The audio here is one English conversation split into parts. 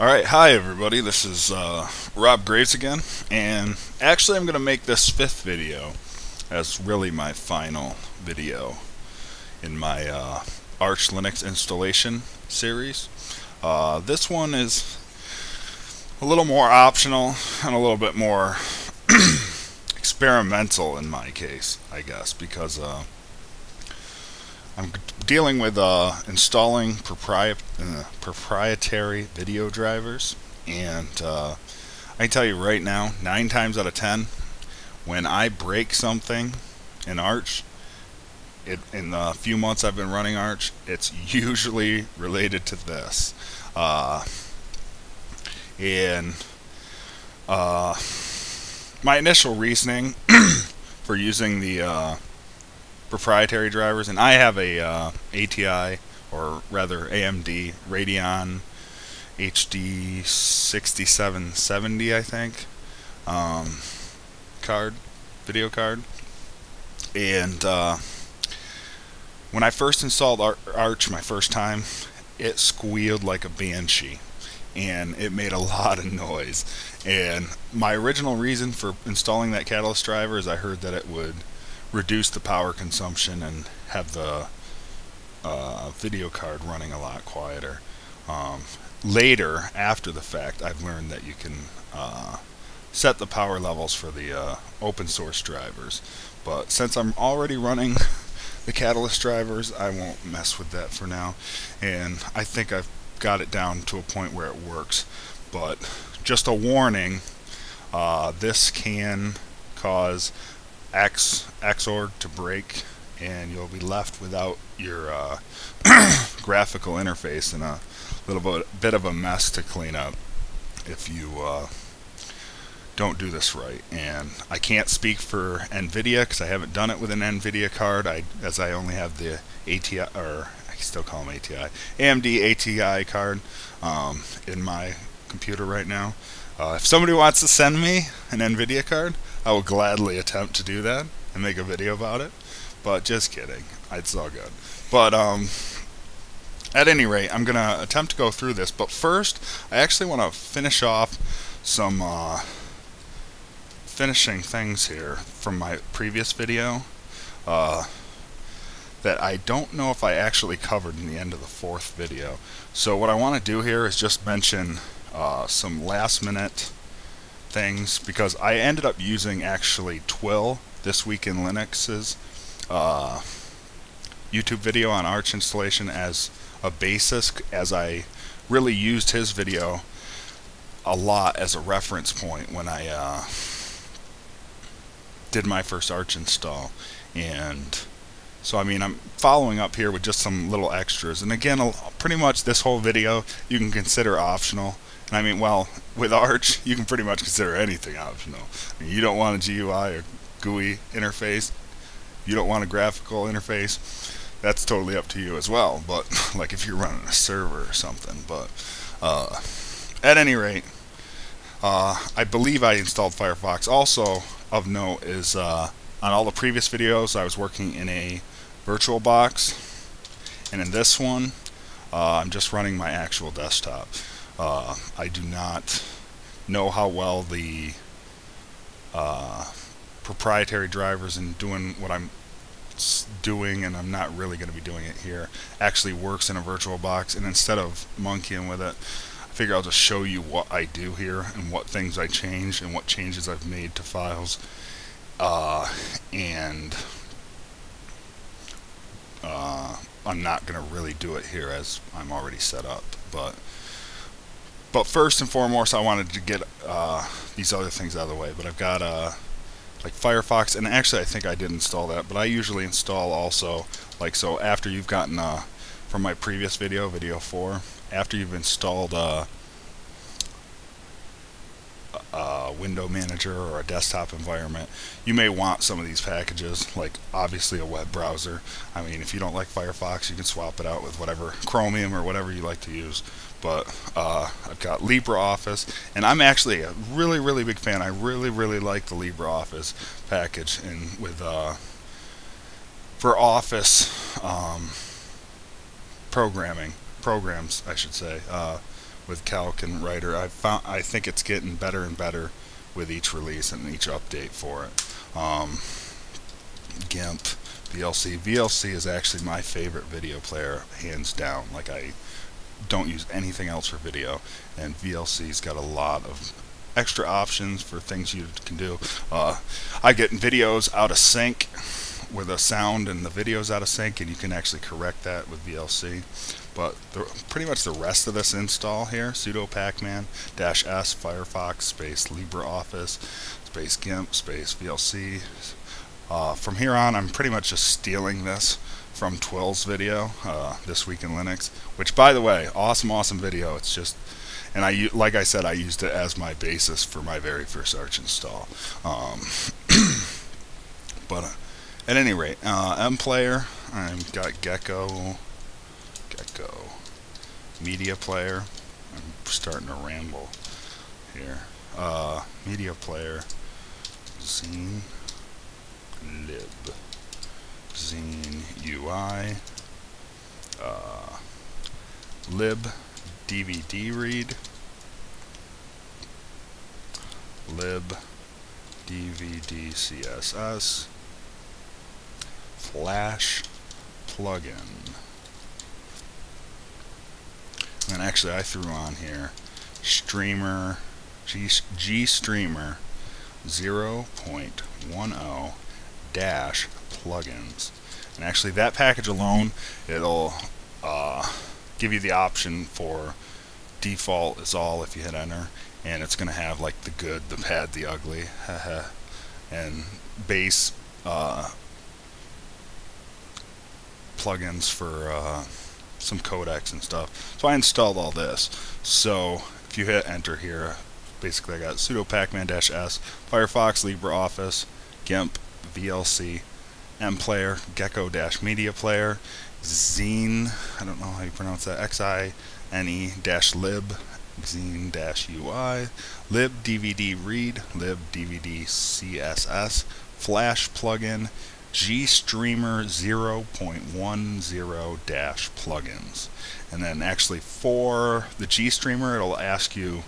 Alright, hi everybody, this is Rob Graves again, and actually I'm going to make this fifth video as really my final video in my Arch Linux installation series. This one is a little more optional and a little bit more experimental in my case, I guess, because I'm dealing with installing proprietary video drivers, and I can tell you right now, 9 times out of 10, when I break something in Arch, in the few months I've been running Arch, it's usually related to this. My initial reasoning for using the proprietary drivers, and I have a ATI, or rather AMD Radeon HD 6770, I think, video card, and when I first installed Arch my first time, it squealed like a banshee, and it made a lot of noise. And my original reason for installing that Catalyst driver is I heard that it would reduce the power consumption and have the video card running a lot quieter. Later, after the fact, I've learned that you can set the power levels for the open source drivers, but since I'm already running the Catalyst drivers, I won't mess with that for now, and I think I've got it down to a point where it works. But just a warning, this can cause Xorg to break, and you'll be left without your graphical interface and a little bit of a mess to clean up if you don't do this right. And I can't speak for NVIDIA because I haven't done it with an NVIDIA card, as I only have the ATI, or I still call them ATI, AMD ATI card in my computer right now. If somebody wants to send me an NVIDIA card, I will gladly attempt to do that and make a video about it, but just kidding, it's all good. But at any rate, I'm going to attempt to go through this, but first I actually want to finish off some finishing things here from my previous video that I don't know if I actually covered in the end of the fourth video. So what I want to do here is just mention some last minute things, because I ended up using actually Twill, This Week in Linux's YouTube video on Arch installation as a basis, as I really used his video a lot as a reference point when I did my first Arch install. And so I mean, I'm following up here with just some little extras, and again, pretty much this whole video you can consider optional. And I mean, well, with Arch you can pretty much consider anything optional. I mean, you don't want a GUI or GUI interface, you don't want a graphical interface, that's totally up to you as well, but like if you're running a server or something. But at any rate, I believe I installed Firefox. Also of note is on all the previous videos I was working in a virtual box, and in this one I'm just running my actual desktop. I do not know how well the proprietary drivers and doing what I'm doing, and I'm not really going to be doing it here, actually works in a virtual box. And instead of monkeying with it, I figure I'll just show you what I do here and what things I change and what changes I've made to files. And I'm not going to really do it here as I'm already set up. But first and foremost, I wanted to get these other things out of the way. But I've got like Firefox, and actually I think I did install that, but I usually install also, like, so after you've gotten from my previous video, video 4, after you've installed a window manager or a desktop environment, you may want some of these packages, like obviously a web browser. I mean, if you don't like Firefox, you can swap it out with whatever, Chromium or whatever you like to use. But I've got LibreOffice, and I'm actually a really big fan. I really like the LibreOffice package, and with for Office programs, I should say, with Calc and Writer. I think it's getting better and better with each release and each update for it. GIMP, VLC is actually my favorite video player, hands down. Like, I don't use anything else for video, and VLC's got a lot of extra options for things you can do. I get videos out of sync with the sound, and the video's out of sync, and you can actually correct that with VLC. But pretty much the rest of this install here, sudo pacman-s Firefox space LibreOffice space GIMP space VLC. From here on, I'm pretty much just stealing this from Twill's video, This Week in Linux, which, by the way, awesome video. It's just, and like I said, I used it as my basis for my very first Arch install. But at any rate, mPlayer, I've got Gecko, Media Player. I'm starting to ramble here. Media Player, Zine, lib, Zine UI, lib, DVD read, lib, DVD CSS, flash plugin. And actually I threw on here streamer, GStreamer 0.10 dash plugins. And actually that package alone, it'll give you the option for default is all if you hit enter, and it's going to have like the good, the bad, the ugly, and base plugins for some codecs and stuff. So I installed all this. So if you hit enter here, basically I got sudo pacman-s Firefox, LibreOffice, GIMP, VLC, mPlayer, Gecko-Media Player, Zine, I don't know how you pronounce that, XINE-lib, Zine-UI, lib DVD read, lib DVD CSS, flash plugin, GStreamer 0.10 dash plugins. And then actually for the GStreamer, it'll ask you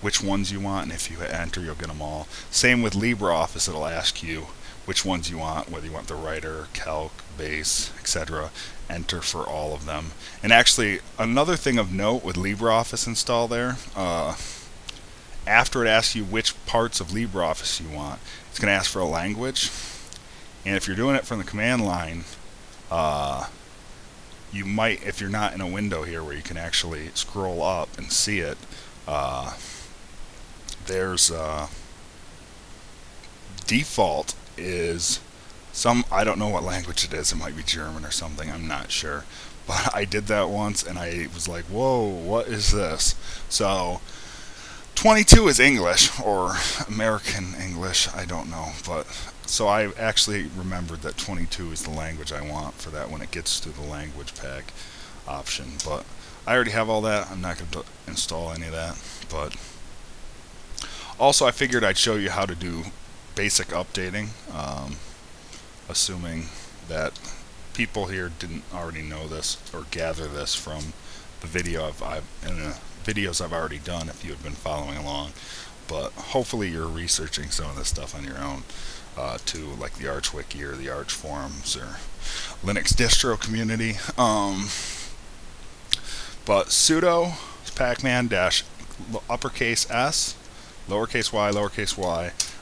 which ones you want, and if you hit enter, you'll get them all. Same with LibreOffice, it'll ask you which ones you want, whether you want the writer, calc, base, etc. Enter for all of them. And actually, another thing of note with LibreOffice install there, after it asks you which parts of LibreOffice you want, it's going to ask for a language. And if you're doing it from the command line, you might, if you're not in a window here where you can actually scroll up and see it, there's default is some, I don't know what language it is, it might be German or something, I'm not sure. But I did that once and I was like, whoa, what is this? So 22 is English, or American English, I don't know. But so I actually remembered that 22 is the language I want for that when it gets to the language pack option. But I already have all that, I'm not going to install any of that. But also I figured I'd show you how to do basic updating, assuming that people here didn't already know this or gather this from the video videos I've already done if you have been following along. But hopefully you're researching some of this stuff on your own too, like the Arch Wiki or the Arch forums or Linux distro community. But sudo pacman dash uppercase s lowercase y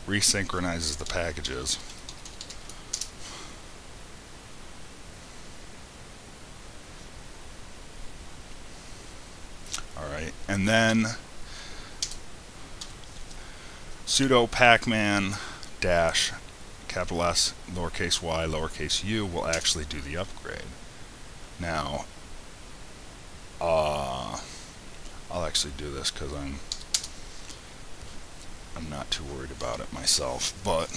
resynchronizes the packages. Alright, and then sudo pacman dash capital S lowercase y lowercase u will actually do the upgrade. Now I'll actually do this because I'm not too worried about it myself, but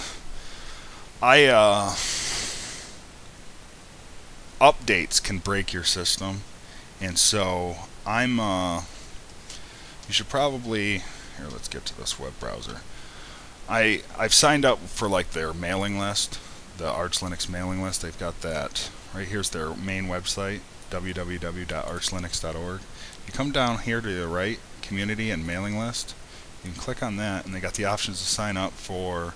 updates can break your system, and so you should probably, here, let's get to this web browser. I've signed up for like their mailing list, the Arch Linux mailing list. They've got that right here's their main website, www.archlinux.org. You come down here to the right, community and mailing list. You can click on that, and they got the options to sign up for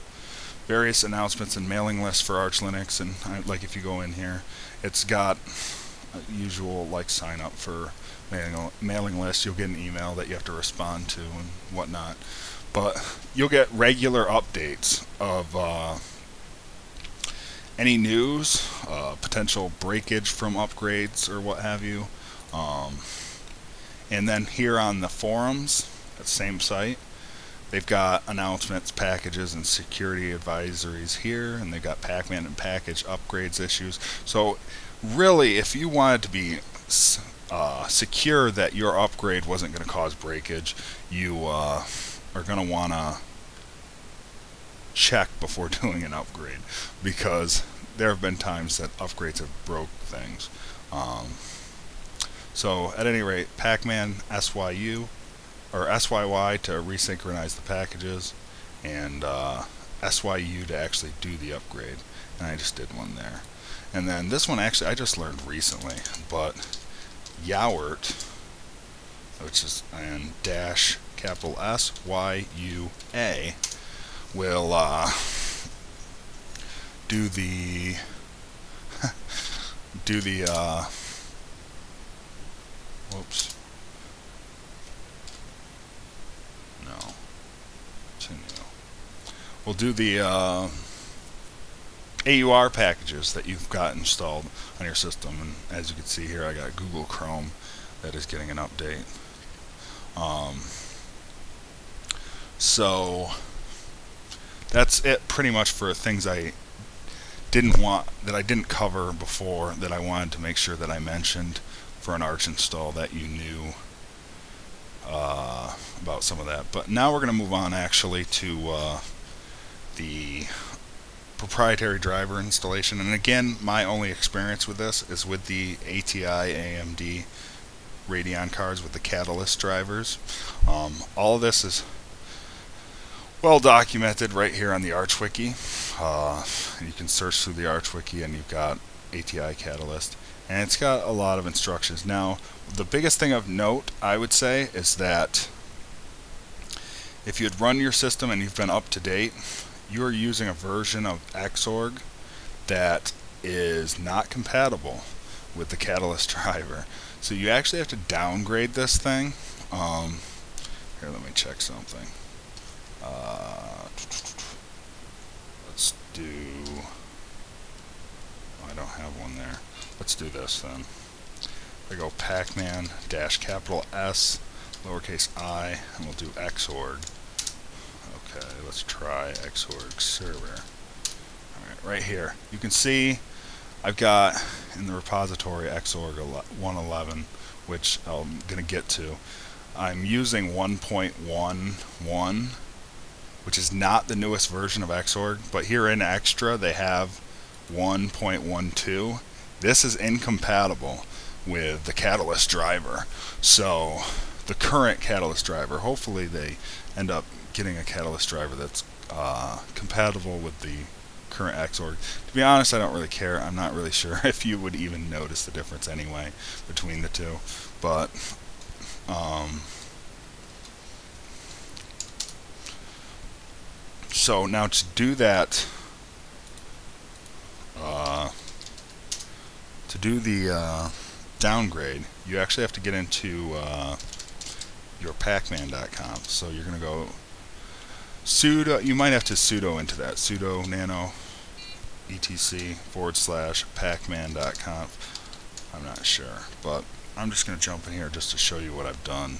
various announcements and mailing lists for Arch Linux. And like if you go in here, it's got usual like sign up for mailing lists. You'll get an email that you have to respond to and whatnot. But you'll get regular updates of any news, potential breakage from upgrades or what have you. And then here on the forums, that same site, they've got announcements, packages, and security advisories here, and they've got Pacman and package upgrades issues. So really, if you wanted to be secure that your upgrade wasn't going to cause breakage, you are going to want to check before doing an upgrade, because there have been times that upgrades have broke things. So at any rate, Pacman SYU or SYY to resynchronize the packages, and SYU to actually do the upgrade. And I just did one there. And then this one actually I just learned recently, but Yowert, which is and dash capital SYUA, will do the whoops. No. Continue. We'll do the AUR packages that you've got installed on your system. And as you can see here, I got Google Chrome that is getting an update. So that's it pretty much for things I didn't cover before, that I wanted to make sure that I mentioned for an Arch install, that you knew about some of that. But now we're going to move on actually to the proprietary driver installation. And again, my only experience with this is with the ATI AMD Radeon cards with the Catalyst drivers. All of this is well documented right here on the Arch Wiki. You can search through the Arch Wiki and you've got ATI Catalyst, and it's got a lot of instructions. Now, the biggest thing of note, I would say, is that if you had run your system and you've been up to date, you are using a version of Xorg that is not compatible with the Catalyst driver. So you actually have to downgrade this thing. Here, let me check something. Let's do... Oh, I don't have one there. Let's do this then. We go Pacman dash capital S lowercase I, and we'll do Xorg. Okay, let's try Xorg server. Alright, right here. You can see I've got in the repository Xorg 111, which I'm going to get to. I'm using 1.11, which is not the newest version of Xorg, but here in Extra they have 1.12. This is incompatible with the Catalyst driver. So the current Catalyst driver, hopefully they end up getting a Catalyst driver that's compatible with the current Xorg. To be honest, I don't really care. I'm not really sure if you would even notice the difference anyway between the two. But so now to do that, to do the downgrade, you actually have to get into your pacman.com. So you're going to go sudo, you might have to sudo into that, sudo nano etc/pacman.com. I'm not sure, but I'm just going to jump in here just to show you what I've done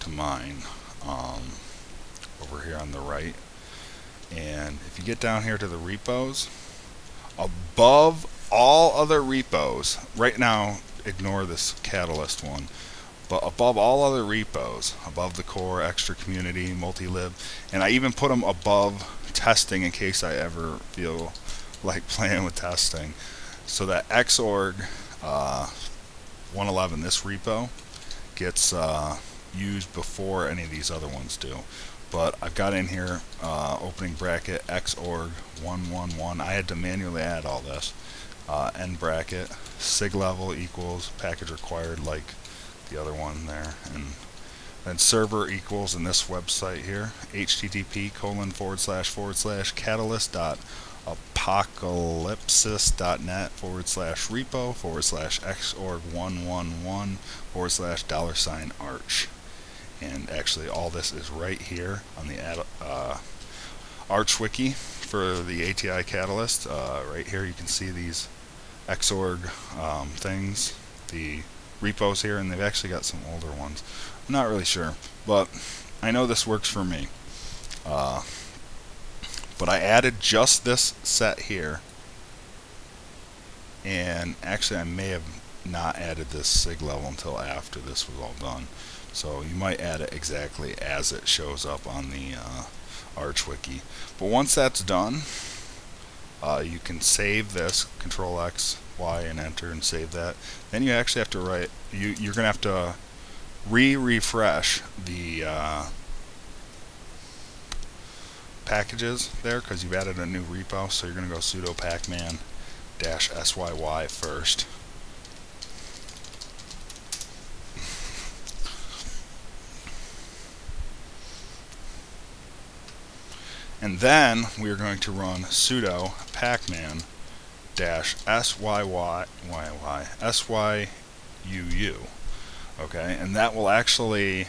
to mine over here on the right. And if you get down here to the repos, above all other repos, right now ignore this Catalyst one, but above all other repos, above the core, extra community, multi-lib, and I even put them above testing in case I ever feel like playing with testing, so that Xorg 111, this repo, gets used before any of these other ones do. But I've got in here opening bracket Xorg 111. I had to manually add all this, end bracket, sig level equals package required, like the other one there, and then server equals, in this website here, http://catalyst.apocalypsis.net/repo/xorg111/$$ and actually all this is right here on the Arch Wiki for the ATI Catalyst. Right here you can see these Xorg things, the repos here, and they've actually got some older ones. I'm not really sure, but I know this works for me. But I added just this set here, and actually I may have not added this sig level until after this was all done. So you might add it exactly as it shows up on the Arch Wiki. But once that's done, you can save this, Control X, Y, and enter, and save that. Then you actually have to write, you're going to have to refresh the packages there, because you've added a new repo. So you're going to go sudo pacman-syy first. And then we're going to run sudo pacman-syyyuu. Okay, and that will actually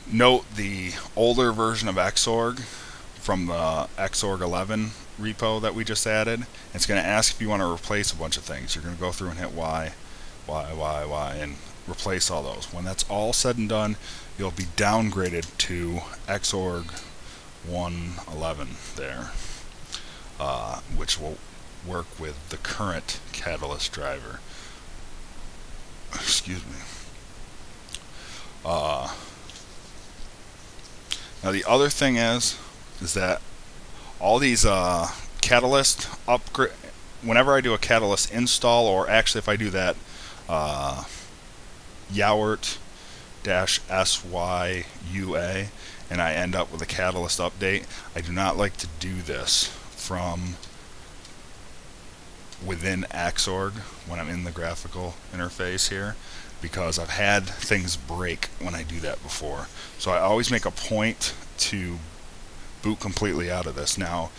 note the older version of Xorg from the Xorg 11 repo that we just added. It's going to ask if you want to replace a bunch of things. You're going to go through and hit Y, and replace all those. When that's all said and done, you'll be downgraded to Xorg 1.11 there, which will work with the current Catalyst driver. Excuse me. Now the other thing is that all these Catalyst upgrade, whenever I do a Catalyst install, or actually if I do that Yowert-syua and I end up with a Catalyst update, I do not like to do this from within Xorg when I'm in the graphical interface here, because I've had things break when I do that before. So I always make a point to boot completely out of this. Now,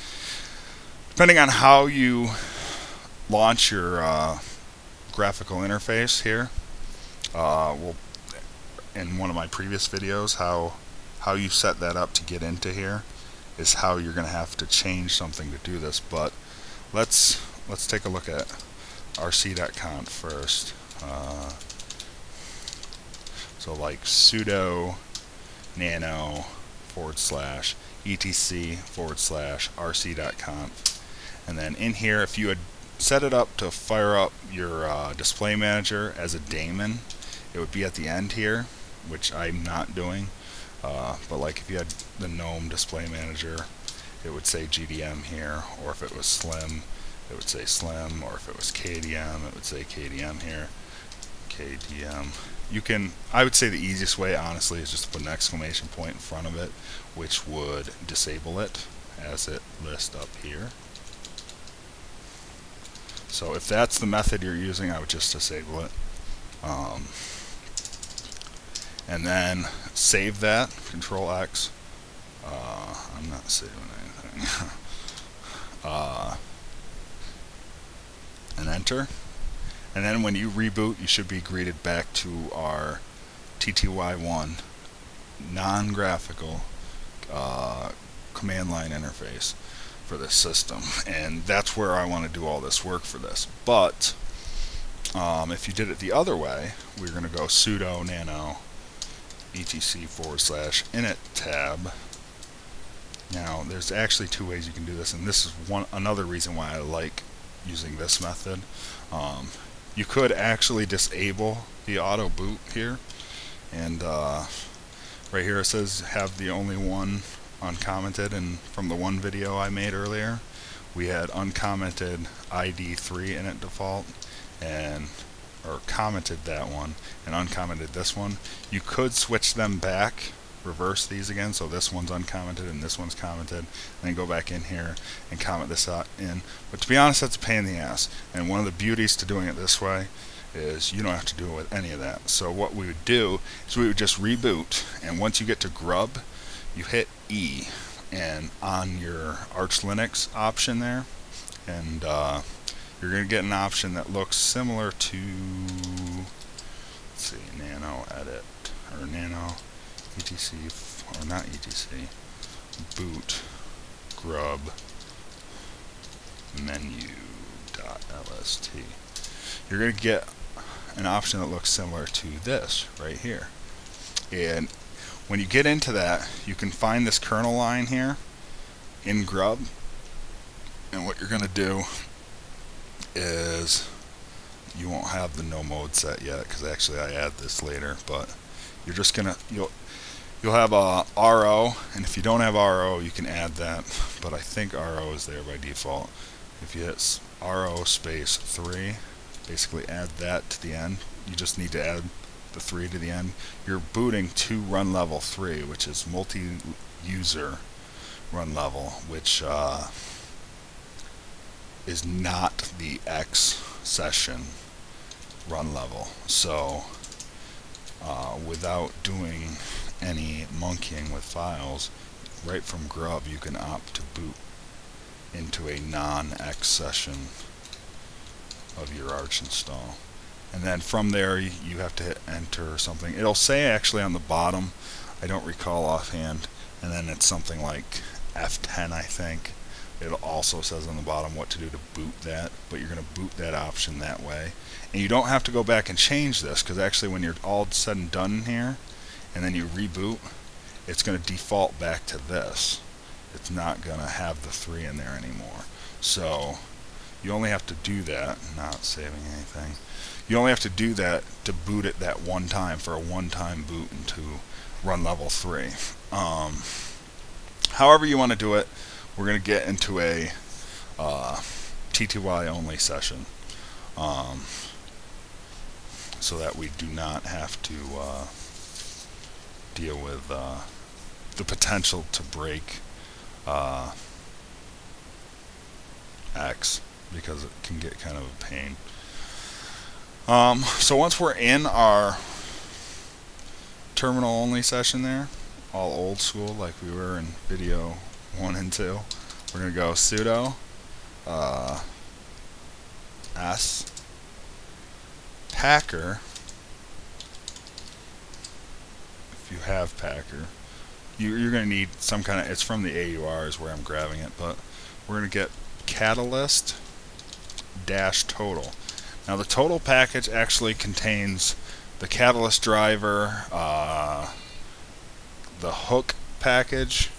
depending on how you launch your graphical interface here, in one of my previous videos, how you set that up to get into here is how you're going to have to change something to do this. But let's take a look at rc.conf first. So like sudo nano /etc/rc.conf, and then in here, if you had set it up to fire up your display manager as a daemon, it would be at the end here, which I'm not doing. But like if you had the GNOME display manager, it would say GDM here, or if it was Slim, it would say Slim, or if it was KDM, it would say KDM here. KDM. I would say the easiest way, honestly, is just to put an exclamation point in front of it, which would disable it as it lists up here. So if that's the method you're using, I would just disable it. And then save that, Control X. I'm not saving anything. And enter. And then when you reboot, you should be greeted back to our TTY1 non-graphical command line interface for this system. And that's where I want to do all this work for this. But if you did it the other way, we're going to go sudo nano etc/init tab. Now there's actually two ways you can do this, and this is another reason why I like using this method. You could actually disable the auto boot here, and right here it says have the only one uncommented, and from the one video I made earlier we had uncommented ID3 in it default, or commented that one and uncommented this one. You could switch them back reverse these again, so this one's uncommented and this one's commented, and then go back in here and comment this out in. But to be honest, that's a pain in the ass, and one of the beauties to doing it this way is you don't have to do it with any of that. So what we would do is we would just reboot, and once you get to grub, you hit E, and on your Arch Linux option there, and you're going to get an option that looks similar to, let's see, nano edit, or nano etc, or not etc, boot grub menu.lst. You're going to get an option that looks similar to this right here. And when you get into that, you can find this kernel line here in grub, and what you're going to do is, you won't have the no mode set yet because actually I add this later, but you're just gonna, you'll have a RO, and if you don't have RO you can add that, but I think RO is there by default. If you hit RO space 3, basically add that to the end. You just need to add the 3 to the end. You're booting to run level 3, which is multi-user run level, which is not the X session run level. So without doing any monkeying with files, right from grub you can opt to boot into a non-X session of your Arch install. And then from there you have to hit enter or something. It'll say actually on the bottom, I don't recall offhand, and then it's something like F10 I think. It also says on the bottom what to do to boot that, but you're going to boot that option that way. And you don't have to go back and change this, because actually when you're all said and done here, and then you reboot, it's going to default back to this. It's not going to have the 3 in there anymore. So you only have to do that, not saving anything. You only have to do that to boot it that one time, for a one-time boot into run level 3. However you want to do it, we're going to get into a TTY only session, so that we do not have to deal with the potential to break X, because it can get kind of a pain. So once we're in our terminal only session there, all old school like we were in video 1 and 2, we're going to go sudo s packer, if you have packer. You're going to need some kind of, it's from the AUR is where I'm grabbing it, but we're going to get catalyst dash total. Now the total package actually contains the catalyst driver, the hook package,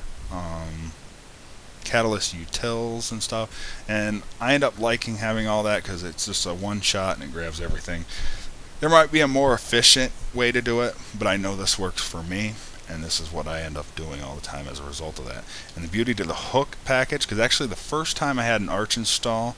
catalyst utils and stuff, and I end up liking having all that because it's just a one shot and it grabs everything. There might be a more efficient way to do it, but I know this works for me, and this is what I end up doing all the time as a result of that. And the beauty to the hook package, because actually the first time I had an Arch install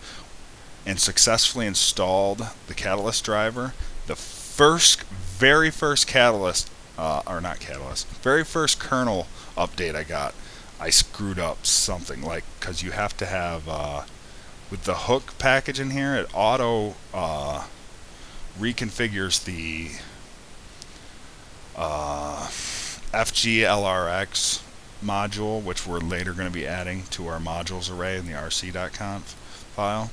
and successfully installed the catalyst driver, the very first catalyst, very first kernel update I got, I screwed up something, like, because you have to have, with the hook package in here, it auto reconfigures the FGLRX module, which we're later going to be adding to our modules array in the rc.conf file.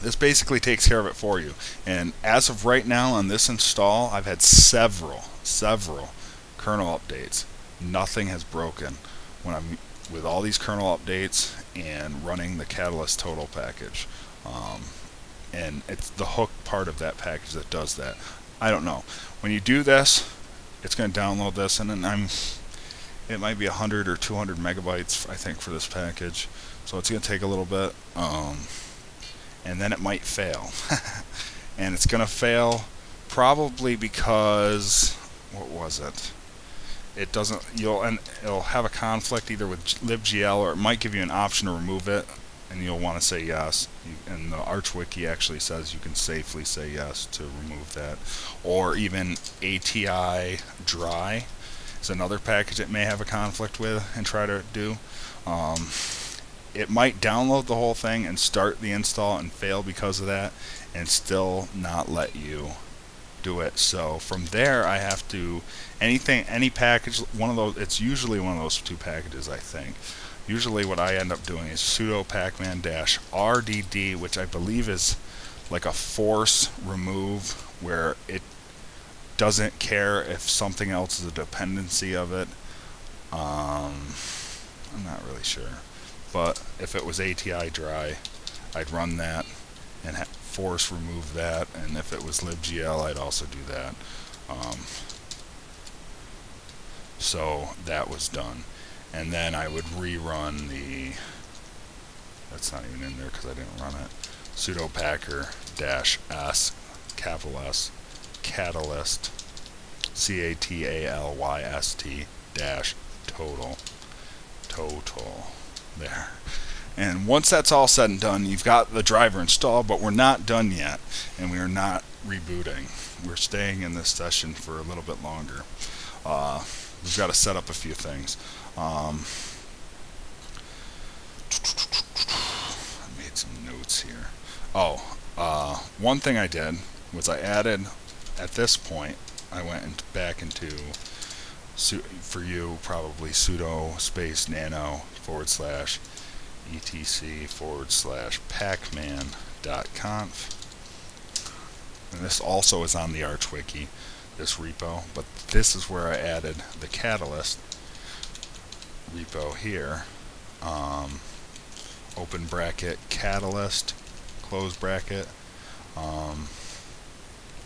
This basically takes care of it for you, and as of right now on this install, I've had several kernel updates. Nothing has broken when I'm with all these kernel updates and running the catalyst total package, and it's the hook part of that package that does that. I don't know, when you do this, it's going to download this, and then it might be 100 or 200 megabytes I think for this package, so it's going to take a little bit, and then it might fail. And it's going to fail probably because, what was it? It doesn't, it'll have a conflict either with libgl, or it might give you an option to remove it, and you'll want to say yes. And the Arch Wiki actually says you can safely say yes to remove that, or even ATI dry. is another package it may have a conflict with and try to do. It might download the whole thing and start the install and fail because of that, and still not let you do it. So from there, I have to any package, one of those. It's usually one of those two packages, I think. Usually, what I end up doing is sudo pacman-rdd, which I believe is like a force remove, where it doesn't care if something else is a dependency of it. I'm not really sure, but if it was ATI dry, I'd run that and force remove that, and if it was libgl, I'd also do that. So that was done, and then I would rerun the, that's not even in there because I didn't run it, sudo packer-s, capital S, catalyst, catalyst dash total, there. And once that's all said and done, you've got the driver installed, but we're not done yet, and we are not rebooting. We're staying in this session for a little bit longer. We've got to set up a few things. I made some notes here. One thing I did was I added, at this point, I went back into, for you probably, sudo space nano /etc /pacman.conf. And this also is on the Arch Wiki, this repo, but this is where I added the catalyst repo here. Open bracket catalyst, close bracket.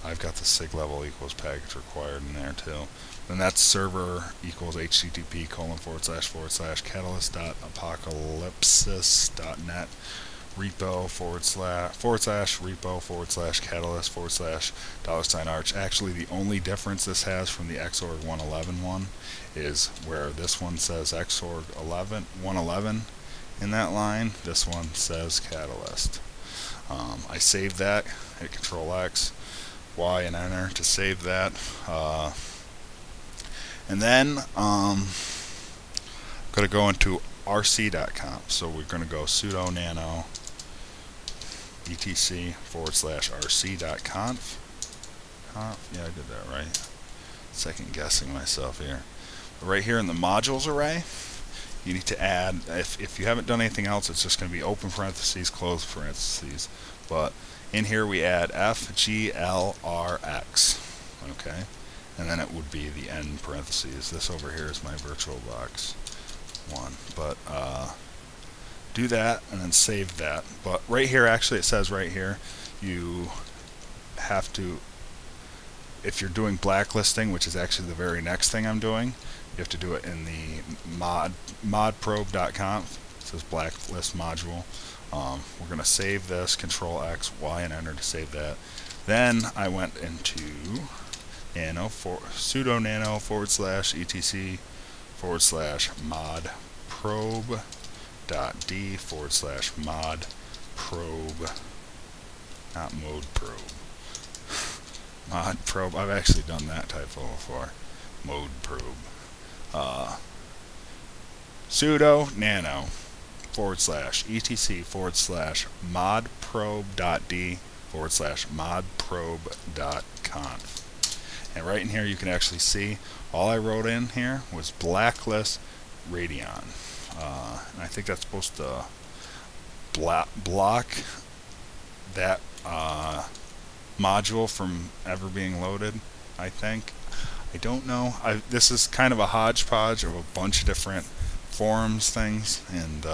I've got the sig level equals package required in there too. Then that's server equals http://catalyst.apocalypsis.net repo /repo/catalyst $arch. Actually, the only difference this has from the Xorg 111 one is where this one says Xorg 111 in that line, this one says catalyst. I saved that, hit Control X, Y, and enter to save that. And then I'm going to go into rc.conf. So we're going to go sudo nano etc/rc.conf. Yeah, I did that right. Second guessing myself here. But right here in the modules array, you need to add, if you haven't done anything else, it's just going to be open parentheses, close parentheses. But in here we add FGLRX. Okay? And then it would be the end parentheses. This over here is my VirtualBox 1. But do that and then save that. But right here, actually it says right here, you have to, if you're doing blacklisting, which is actually the very next thing I'm doing, you have to do it in the modprobe.conf. It says blacklist module. We're going to save this, Control X, Y, and enter to save that. Then I went into nano sudo nano /etc/modprobe.d/modprobe, not mode probe. Mod probe. I've actually done that typo before. Mode probe. Sudo nano /etc/modprobe.d/modprobe.conf. And right in here you can actually see all I wrote in here was blacklist Radeon. And I think that's supposed to block that module from ever being loaded, I think. I don't know. This is kind of a hodgepodge of a bunch of different forums things and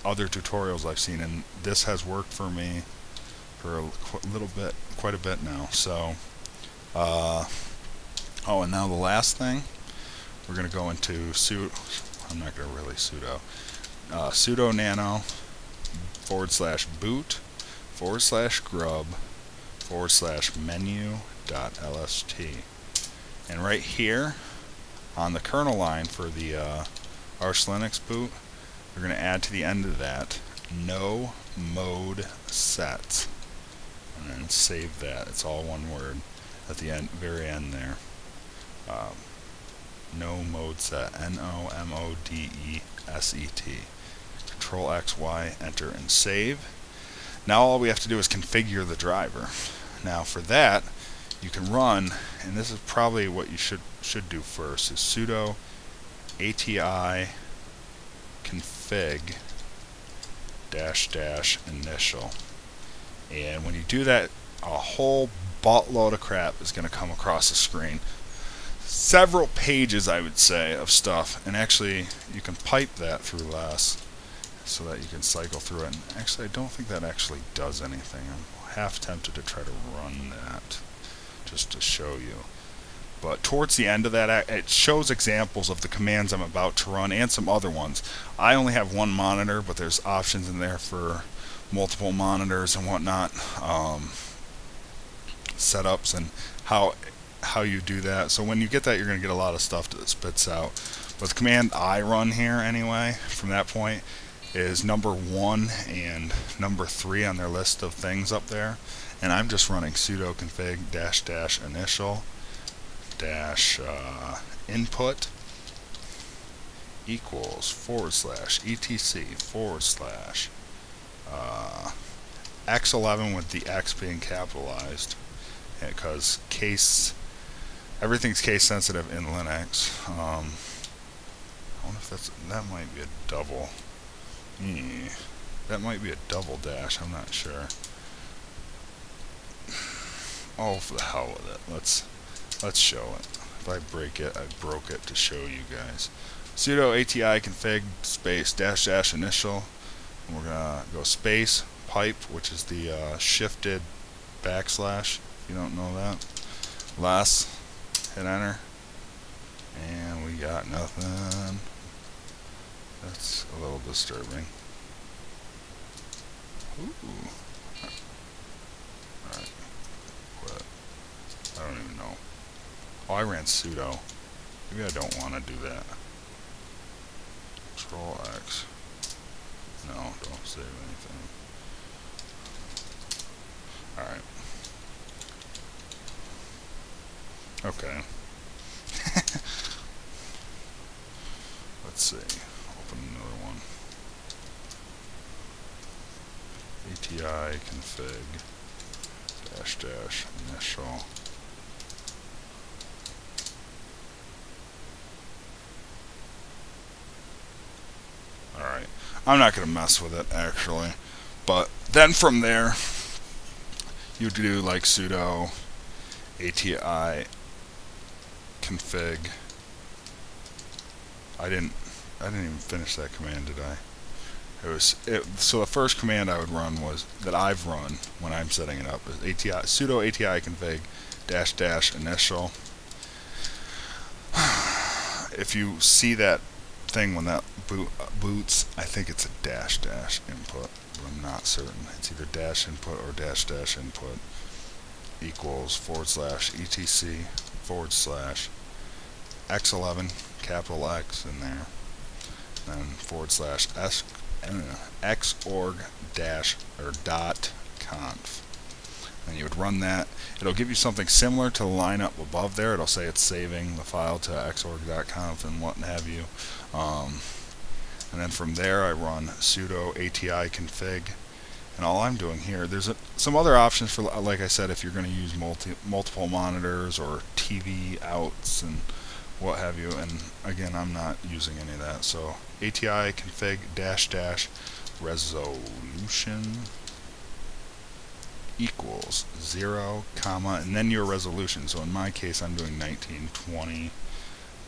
other tutorials I've seen, and this has worked for me for quite a bit now. So and now the last thing, we're going to go into I'm not going to really sudo nano /boot/grub /menu.lst. And right here on the kernel line for the Arch Linux boot, we're going to add to the end of that no mode set, and then save that. It's all one word at the end, very end there. no mode set, N-O-M-O-D-E-S-E-T. Control X, Y, enter, and save. Now all we have to do is configure the driver. Now for that, you can run, and this is probably what you should do first, is sudo ATI config -- initial. And when you do that, a whole buttload of crap is going to come across the screen. Several pages, I would say, of stuff. And actually, you can pipe that through less so that you can cycle through it. And actually, I don't think that actually does anything. I'm half tempted to try to run that just to show you. But towards the end of that, it shows examples of the commands I'm about to run and some other ones. I only have one monitor, but there's options in there for multiple monitors and whatnot, setups and how you do that. So when you get that, you're going to get a lot of stuff that spits out. But the command I run here anyway, from that point, is number 1 and number 3 on their list of things up there. And I'm just running sudo config -- initial input equals /etc/ x11 with the X being capitalized, because everything's case sensitive in Linux. I wonder if that might be a double. That might be a double dash. I'm not sure. Oh, for the hell with it. Let's show it. If I break it, I broke it to show you guys. Sudo ATI config space -- initial. And we're gonna go space pipe, which is the shifted backslash. If you don't know that. Less. Hit enter. And we got nothing. That's a little disturbing. Ooh. Alright. Quit. I don't even know. Oh, I ran sudo. Maybe I don't want to do that. Control X. No, don't save anything. Alright. Okay. Let's see. Open another one. ATI config -- initial. Alright. I'm not going to mess with it, actually. But then from there, you do like sudo ATI config. I didn't even finish that command, did I? So the first command I would run was that I've run when I'm setting it up is sudo ATI config -- initial. If you see that thing when that boots, I think it's a -- input, but I'm not certain. It's either - input or -- input equals /etc/ x11 capital X in there, then /xorg - and you would run that. It'll give you something similar to the line up above there. It'll say it's saving the file to xorg.conf and what have you. And then from there I run sudo ATI config, and all I'm doing here, there's some other options for, like I said, if you're going to use multiple monitors or TV outs and what have you, and again, I'm not using any of that. So ATI config -- resolution equals 0, and then your resolution. So in my case, I'm doing 1920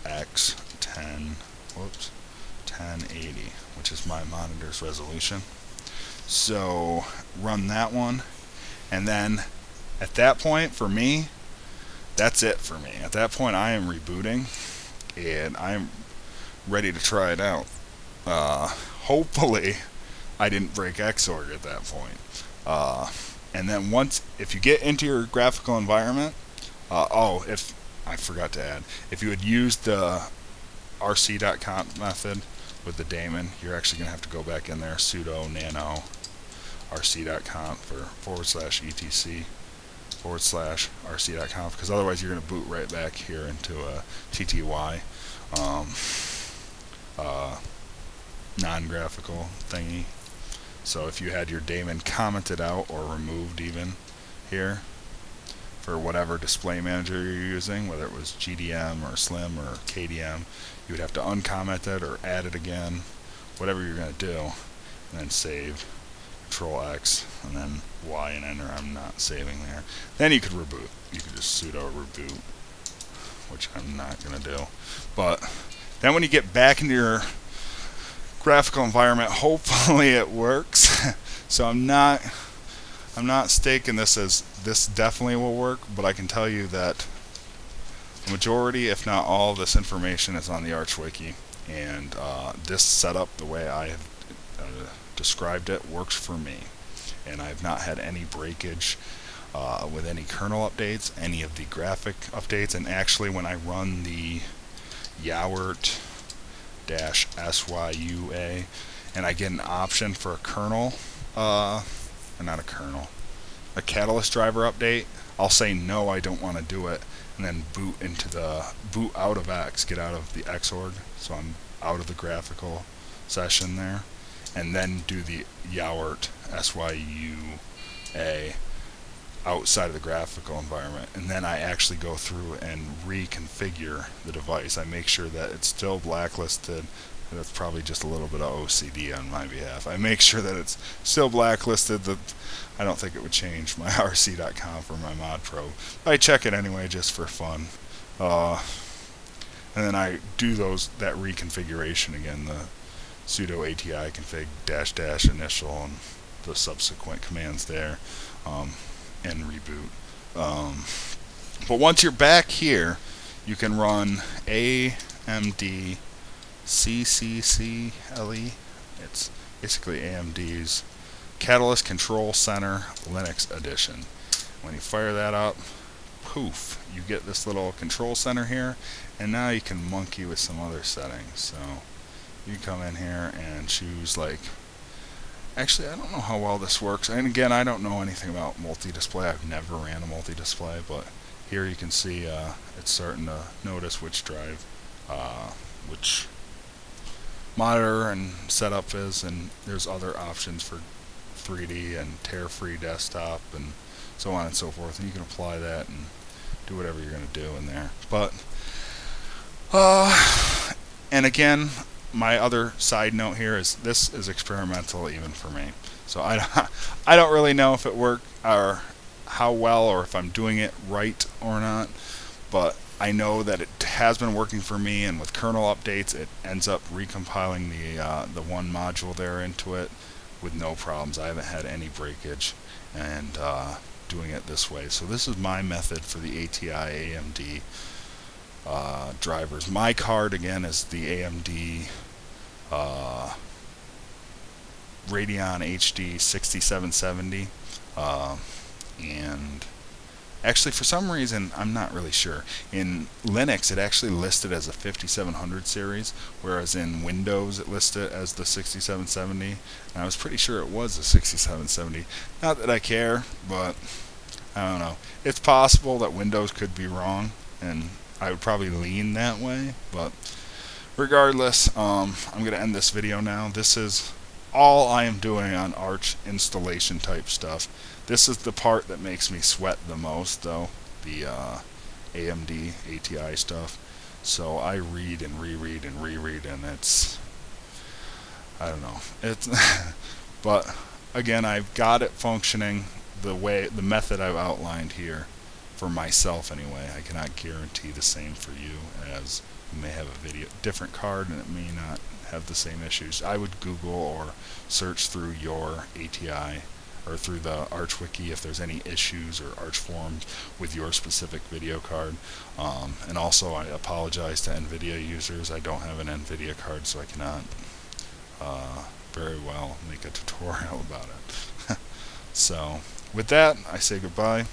x 1080, which is my monitor's resolution. So run that one, and then at that point, for me, that's it for me. At that point, I am rebooting, and I'm ready to try it out. Hopefully, I didn't break Xorg at that point. And then if you get into your graphical environment, if I forgot to add, if you had used the rc.conf method with the daemon, you're actually going to have to go back in there, sudo nano rc.conf or /etc /rc.conf, because otherwise you're going to boot right back here into a TTY non-graphical thingy. So if you had your daemon commented out or removed even here for whatever display manager you're using, whether it was GDM or Slim or KDM, you would have to uncomment it or add it again, whatever you're going to do, and then save. Control X and then Y and enter. I'm not saving there. Then you could reboot. You could just sudo reboot, which I'm not going to do. But then when you get back into your graphical environment, hopefully it works. So I'm not staking this as this definitely will work, but I can tell you that the majority, if not all, of this information is on the Arch Wiki, and this setup, the way I have described it, works for me, and I've not had any breakage with any kernel updates, any of the graphic updates, and actually when I run the Yowert-SYUA and I get an option for a kernel, or not a kernel, a catalyst driver update, I'll say no, I don't want to do it, and then boot out of X, get out of the Xorg, so I'm out of the graphical session there, and then do the Yowert SYUA outside of the graphical environment, and then I actually go through and reconfigure the device. I make sure that it's still blacklisted. That's probably just a little bit of OCD on my behalf. I make sure that it's still blacklisted. That I don't think it would change my rc.conf or my mod pro. I check it anyway just for fun, and then I do that reconfiguration again, the sudo ATI config -- initial and the subsequent commands there, and reboot. But once you're back here, you can run AMD CCCLE. It's basically AMD's Catalyst Control Center Linux Edition. When you fire that up, poof, you get this little control center here, and now you can monkey with some other settings. So you come in here and choose, like, actually I don't know how well this works, and again I don't know anything about multi-display. I've never ran a multi-display, but here you can see it's starting to notice which drive, which monitor and setup is, and there's other options for 3D and tear-free desktop and so on and so forth, and you can apply that and do whatever you're going to do in there. But and again, my other side note here is this is experimental even for me, so I don't really know if it worked or how well, or if I'm doing it right or not, but I know that it has been working for me, and with kernel updates it ends up recompiling the one module there into it with no problems. I haven't had any breakage, and doing it this way. So this is my method for the ATI AMD drivers. My card again is the AMD Radeon HD 6770, and actually for some reason, I'm not really sure, in Linux it actually listed as a 5700 series, whereas in Windows it listed as the 6770, and I was pretty sure it was a 6770. Not that I care, but I don't know. It's possible that Windows could be wrong, and I would probably lean that way, but regardless, I'm going to end this video now. This is all I am doing on Arch installation type stuff. This is the part that makes me sweat the most, though, the AMD ATI stuff. So I read and reread and reread, and it's, I don't know. It's but again, I've got it functioning the method I've outlined here for myself anyway. I cannot guarantee the same for you, as you may have a different card and it may not have the same issues. I would Google or search through your ATI or through the Arch Wiki if there's any issues, or Arch forums with your specific video card. And also I apologize to NVIDIA users. I don't have an NVIDIA card, so I cannot very well make a tutorial about it. So with that, I say goodbye.